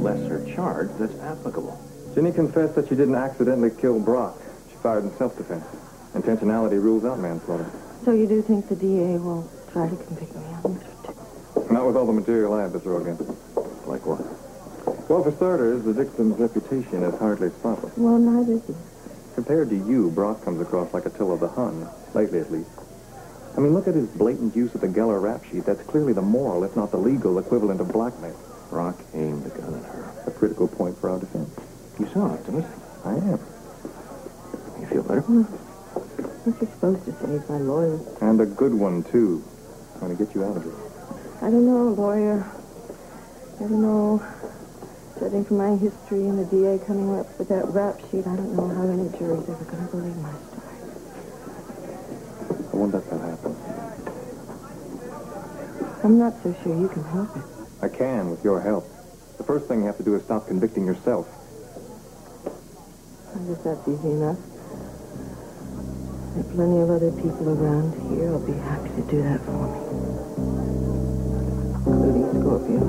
lesser charge that's applicable. Ginny confessed that she didn't accidentally kill Brock. She fired in self-defense. Intentionality rules out manslaughter. So you do think the DA will try to convict me on murder? Not with all the material I have to throw against it. Like what? Well, for starters, the victim's reputation is hardly spotless. Well, neither is he. Compared to you, Brock comes across like Attila the Hun, lately at least. I mean, look at his blatant use of the Geller rap sheet. That's clearly the moral, if not the legal, equivalent of blackmail. Brock aimed the gun at her. A critical point for our defense. You sound optimistic. I am. You feel better? What's he supposed to say? He's my lawyer. And a good one, too. Trying to get you out of it. I don't know, lawyer. I don't know. Judging from my history and the DA coming up with that rap sheet, I don't know how any jury's ever going to believe my story. I wonder if that happens. I'm not so sure you can help it. I can, with your help. The first thing you have to do is stop convicting yourself. I guess that's easy enough. There are plenty of other people around here who'll be happy to do that for me. Including Scorpio.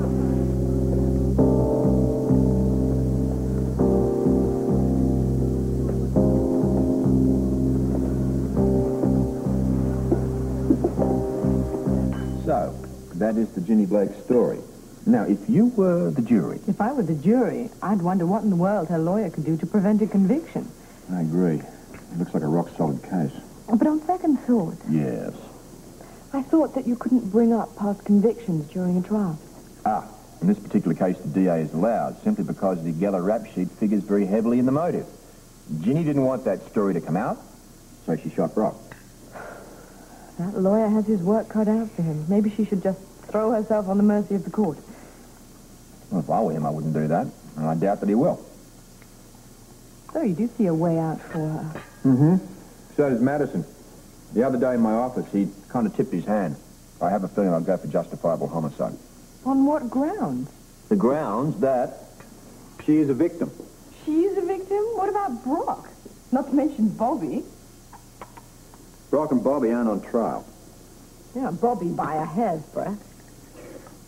So, that is the Ginny Blake story. Now, if you were the jury... If I were the jury, I'd wonder what in the world her lawyer could do to prevent a conviction. I agree. It looks like a rock-solid case. But on second thought, Yes. I thought that you couldn't bring up past convictions during a trial. Ah, in this particular case, the DA is allowed, simply because the Geller rap sheet figures very heavily in the motive. Ginny didn't want that story to come out, so she shot Brock. That lawyer has his work cut out for him. Maybe she should just throw herself on the mercy of the court. Well, if I were him, I wouldn't do that, and I doubt that he will. So you do see a way out for her. Mm-hmm. So does Madison. The other day in my office, he kind of tipped his hand. I have a feeling I'll go for justifiable homicide. On what grounds? The grounds that she is a victim. She's a victim? What about Brock? Not to mention Bobby. Brock and Bobby aren't on trial. Yeah, Bobby by a hair's breadth.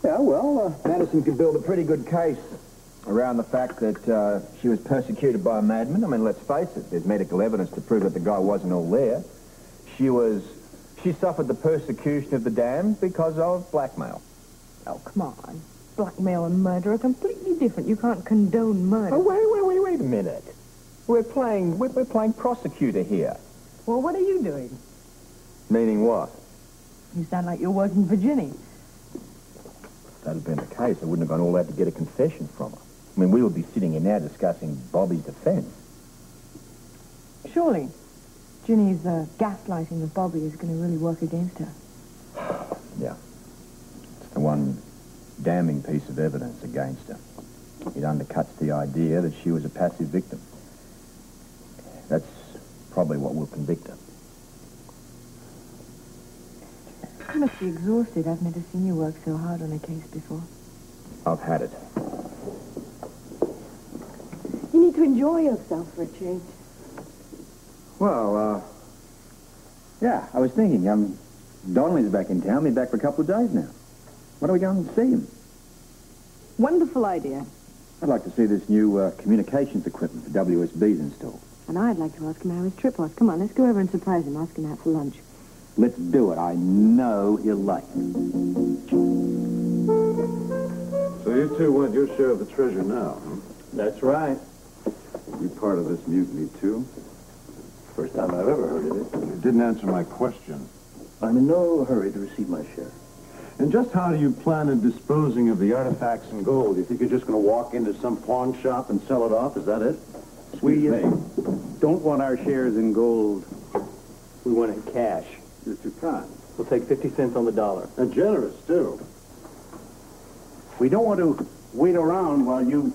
Yeah, well, Madison could build a pretty good case around the fact that she was persecuted by a madman. I mean, let's face it, there's medical evidence to prove that the guy wasn't all there. She suffered the persecution of the damned because of blackmail. Oh, come on. Blackmail and murder are completely different. You can't condone murder. Oh, wait a minute. We're playing prosecutor here. Well, what are you doing? Meaning what? You sound like you're working for Ginny. If that had been the case, I wouldn't have gone all that to get a confession from her. I mean, we would be sitting here now discussing Bobby's defense. Surely, Ginny's gaslighting of Bobby is going to really work against her. Yeah. It's the one damning piece of evidence against her. It undercuts the idea that she was a passive victim. That's probably what will convict her. You must be exhausted. I've never seen you work so hard on a case before. I've had it. You need to enjoy yourself for a change. Well, yeah, I was thinking, Donnelly's back in town. He's back for a couple of days now. When are we going to see him? Wonderful idea. I'd like to see this new communications equipment the WSB's installed. And I'd like to ask him how his trip was. Come on, let's go over and surprise him. Ask him out for lunch. Let's do it. I know he'll like it. So you two want your share of the treasure now, huh? That's right. You part of this mutiny, too? First time I've ever heard of it. You didn't answer my question. I'm in no hurry to receive my share. And just how do you plan on disposing of the artifacts and gold? You think you're just going to walk into some pawn shop and sell it off? Is that it? We Excuse me. don't want our shares in gold. We want it in cash. You're too kind. We'll take 50 cents on the dollar. And generous, too. We don't want to wait around while you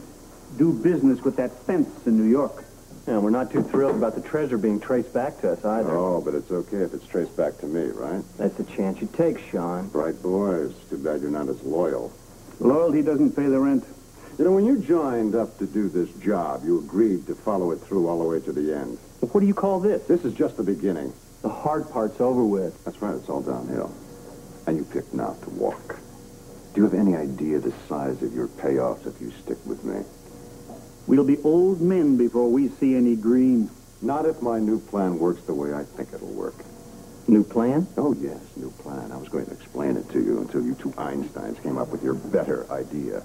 do business with that fence in New York. And we're not too thrilled about the treasure being traced back to us either. Oh, but it's okay if it's traced back to me, right? That's the chance you take, Sean. Bright boys. Too bad you're not as loyal. Loyalty doesn't pay the rent. You know, when you joined up to do this job, you agreed to follow it through all the way to the end. Well, what do you call this? This is just the beginning. The hard part's over with. That's right, it's all downhill. And you picked not to walk. Do you have any idea the size of your payoffs if you stick with me? We'll be old men before we see any green. Not if my new plan works the way I think it'll work. New plan? Oh, yes, new plan. I was going to explain it to you until you two Einsteins came up with your better idea.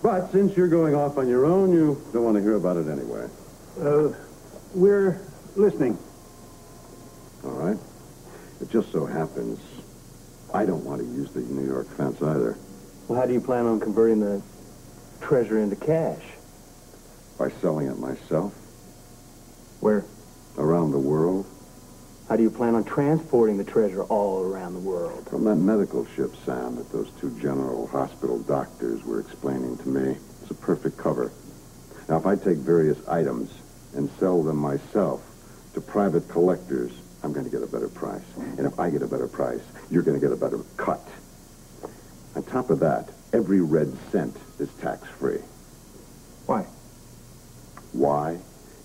But since you're going off on your own, you don't want to hear about it anyway. We're listening. All right? It just so happens I don't want to use the New York fence either. Well, how do you plan on converting the treasure into cash? By selling it myself Where? around the world. How do you plan on transporting the treasure all around the world? From that medical ship, Sam, that those two General Hospital doctors were explaining to me. It's a perfect cover. Now, if I take various items and sell them myself to private collectors, I'm going to get a better price. And if I get a better price, you're going to get a better cut. On top of that, every red cent is tax-free. Why? Why?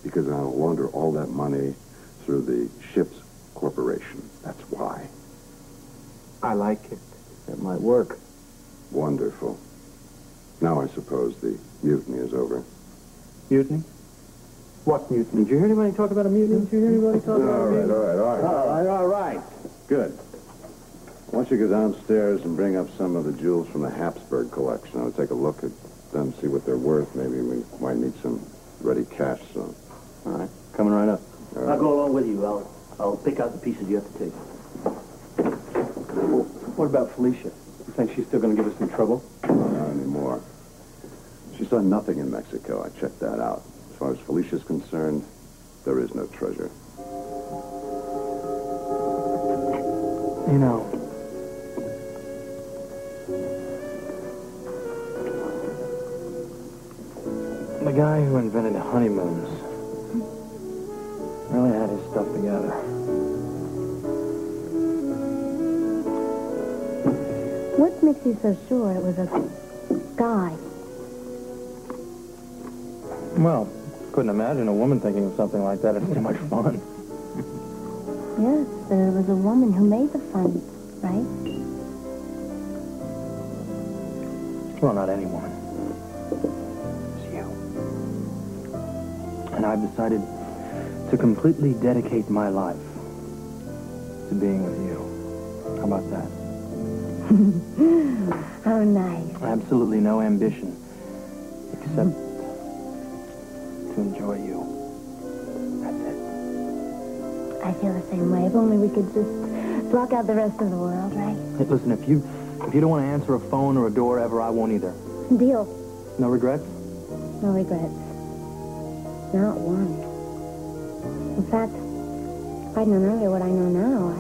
Because I'll launder all that money through the ship's corporation. That's why. I like it. It might work. Wonderful. Now I suppose the mutiny is over. Mutiny? What mutiny? Did you hear anybody talk about a mutiny? Did you hear anybody talk about a mutiny? All right. Good. I want you to go downstairs and bring up some of the jewels from the Habsburg collection. I'll take a look at them, see what they're worth. Maybe we might need some ready cash soon. All right. Coming right up. All right. I'll go along with you. I'll pick out the pieces you have to take. Well, what about Felicia? You think she's still going to give us some trouble? Not anymore. She saw nothing in Mexico. I checked that out. As far as Felicia's concerned, there is no treasure. You know, the guy who invented honeymoons really had his stuff together. What makes you so sure it was a guy? Well, couldn't imagine a woman thinking of something like that. It's too much fun. Yes, but it was a woman who made the fun, right? Well, not any woman. It's you. And I've decided to completely dedicate my life to being with you. How about that? How nice. Absolutely no ambition except to enjoy you. That's it. I feel the same way. If only we could just block out the rest of the world, right? Hey, listen, if you don't want to answer a phone or a door ever, I won't either. Deal. No regrets? No regrets. Not one. In fact, if I'd known earlier what I know now,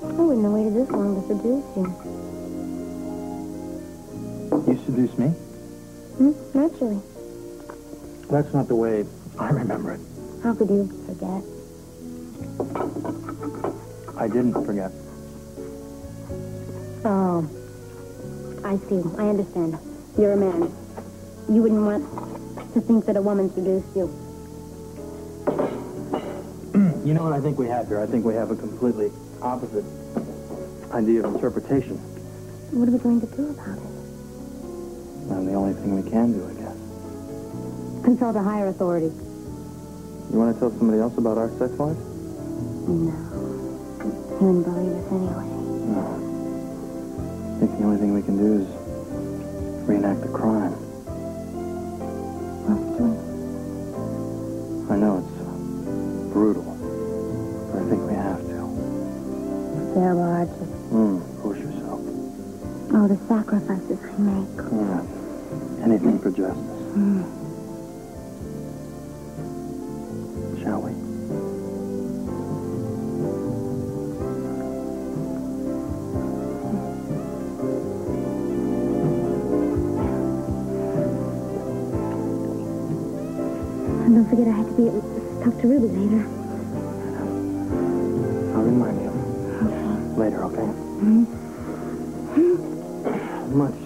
I wouldn't have waited this long to seduce you. You seduce me? Naturally. That's not the way I remember it. How could you forget? I didn't forget. Oh. I see. I understand. You're a man. You wouldn't want to think that a woman seduced you. You know what I think we have here? I think we have a completely opposite idea of interpretation. What are we going to do about it? And the only thing we can do, I guess. Consult a higher authority. You want to tell somebody else about our sex life? No. He wouldn't believe us anyway. No. I think the only thing we can do is reenact the crime. Mostly. I know it's brutal, but I think we have to. There are just... Push yourself. Oh, the sacrifices I make. Yeah. Anything for justice. Shall we? And don't forget I have to talk to Ruby later. I'll remind you. Okay. Later, okay? Much.